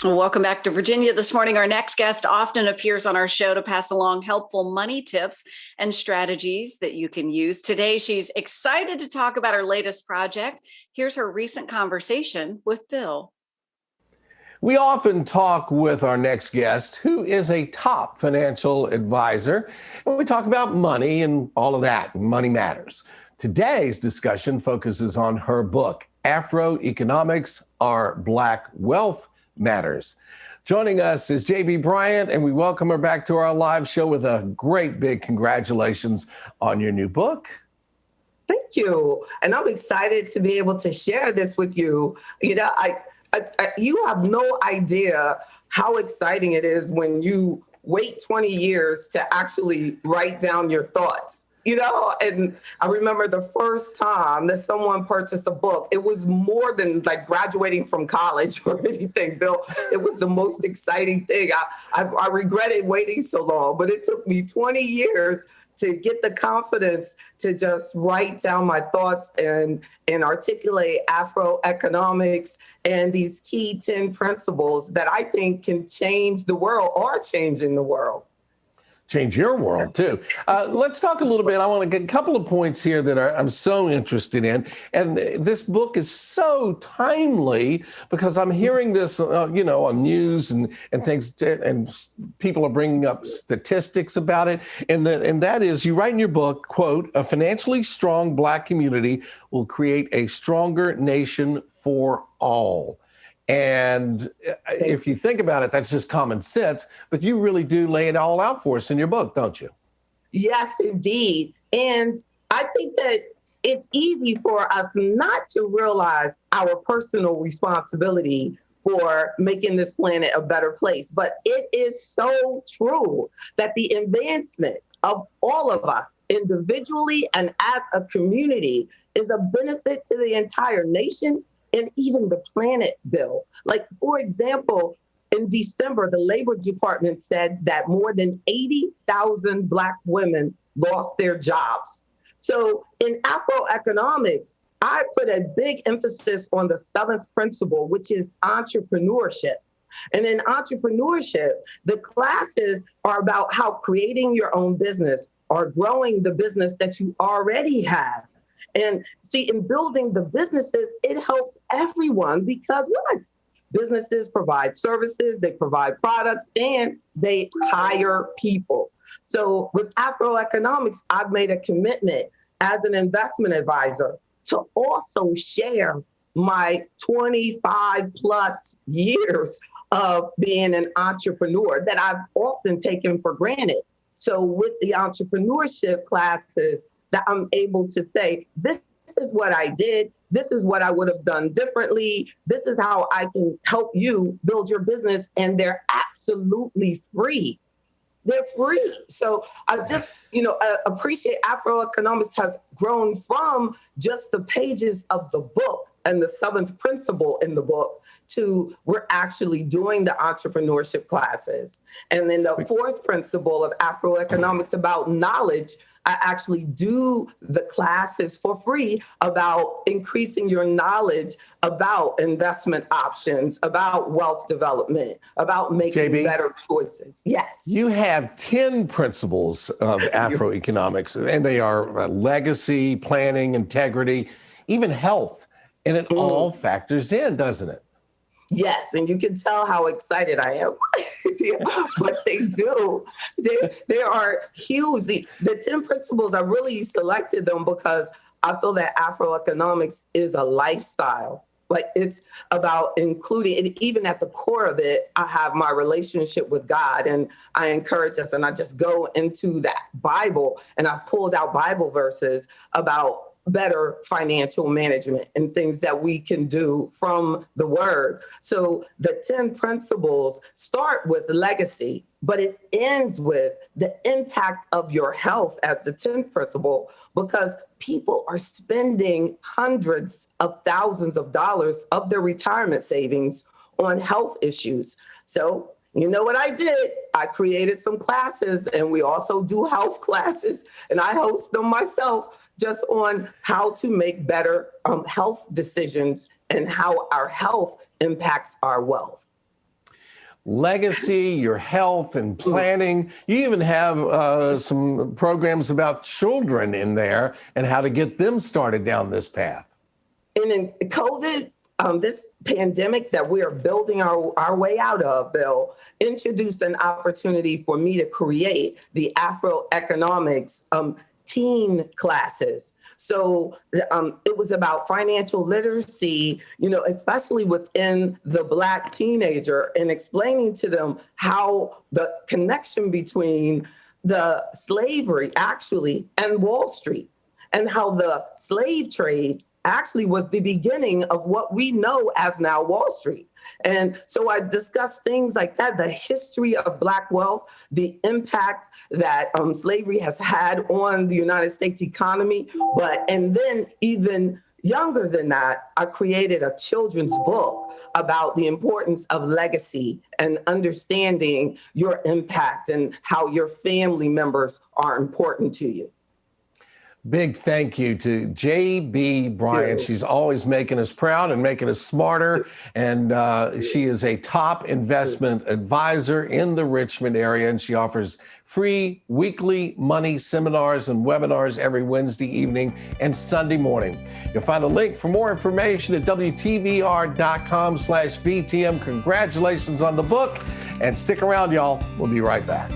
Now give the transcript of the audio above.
Welcome back to Virginia this morning. Our next guest often appears on our show to pass along helpful money tips and strategies that you can use. Today, she's excited to talk about her latest project. Here's her recent conversation with Bill. We often talk with our next guest, who is a top financial advisor, and we talk about money and all of that. Money matters. Today's discussion focuses on her book, AfroEconomics, Our Black Wealth Matters. Joining us is JB Bryan, and we welcome her back to our live show with a great big congratulations on your new book. Thank you. And I'm excited to be able to share this with you. You know, you have no idea how exciting it is when you wait 20 years to actually write down your thoughts. You know, and I remember the first time that someone purchased a book, it was more than like graduating from college or anything, Bill. It was the most exciting thing. I regretted waiting so long, but it took me 20 years to get the confidence to just write down my thoughts and articulate Afroeconomics and these key 10 principles that I think can change the world or changing the world. Change your world, too. Let's talk a little bit. I want to get a couple of points here that I'm so interested in. And this book is so timely because I'm hearing this, on news and things, and people are bringing up statistics about it. And that is, you write in your book, quote, "A financially strong Black community will create a stronger nation for all." And if you think about it, that's just common sense, but you really do lay it all out for us in your book, don't you? Yes, indeed. And I think that it's easy for us not to realize our personal responsibility for making this planet a better place. But it is so true that the advancement of all of us individually and as a community is a benefit to the entire nation and even the planet, Bill. Like, for example, in December, the Labor Department said that more than 80,000 Black women lost their jobs. So in Afroeconomics, I put a big emphasis on the seventh principle, which is entrepreneurship. And in entrepreneurship, the classes are about how creating your own business or growing the business that you already have. And see, in building the businesses, it helps everyone because businesses provide services, they provide products, and they hire people. So with Afroeconomics, I've made a commitment as an investment advisor to also share my 25 plus years of being an entrepreneur that I've often taken for granted. So with the entrepreneurship classes, that I'm able to say, this is what I did. This is what I would have done differently. This is how I can help you build your business. And they're absolutely free. They're free. So I just, appreciate Afroeconomics has grown from just the pages of the book and the seventh principle in the book to we're actually doing the entrepreneurship classes. And then the fourth principle of Afroeconomics about knowledge, I actually do the classes for free about increasing your knowledge about investment options, about wealth development, about making JB, better choices. Yes. You have 10 principles of Afroeconomics, and they are legacy, planning, integrity, even health. And it all factors in, doesn't it? Yes, and you can tell how excited I am. But they do. They are huge. The 10 principles, I really selected them because I feel that Afroeconomics is a lifestyle. Like it's about including, and even at the core of it, I have my relationship with God, and I encourage us, and I just go into that Bible, and I've pulled out Bible verses about better financial management and things that we can do from the word. So the 10 principles start with legacy, but it ends with the impact of your health as the 10th principle, because people are spending hundreds of thousands of dollars of their retirement savings on health issues. So you know what I did? I created some classes, and we also do health classes, and I host them myself just on how to make better health decisions and how our health impacts our wealth. legacy, your health and planning. You even have some programs about children in there and how to get them started down this path. And in COVID, this pandemic that we are building our way out of, Bill, introduced an opportunity for me to create the AfroEconomics teen classes. So it was about financial literacy, especially within the Black teenager, and explaining to them how the connection between the slavery actually and Wall Street, and how the slave trade actually was the beginning of what we know as now Wall Street. And so I discussed things like that, the history of Black wealth, the impact that slavery has had on the United States economy. And then even younger than that, I created a children's book about the importance of legacy and understanding your impact and how your family members are important to you. Big thank you to JB Bryan. She's always making us proud and making us smarter. And she is a top investment advisor in the Richmond area. And she offers free weekly money seminars and webinars every Wednesday evening and Sunday morning. You'll find a link for more information at WTVR.com/VTM. Congratulations on the book. And stick around, y'all. We'll be right back.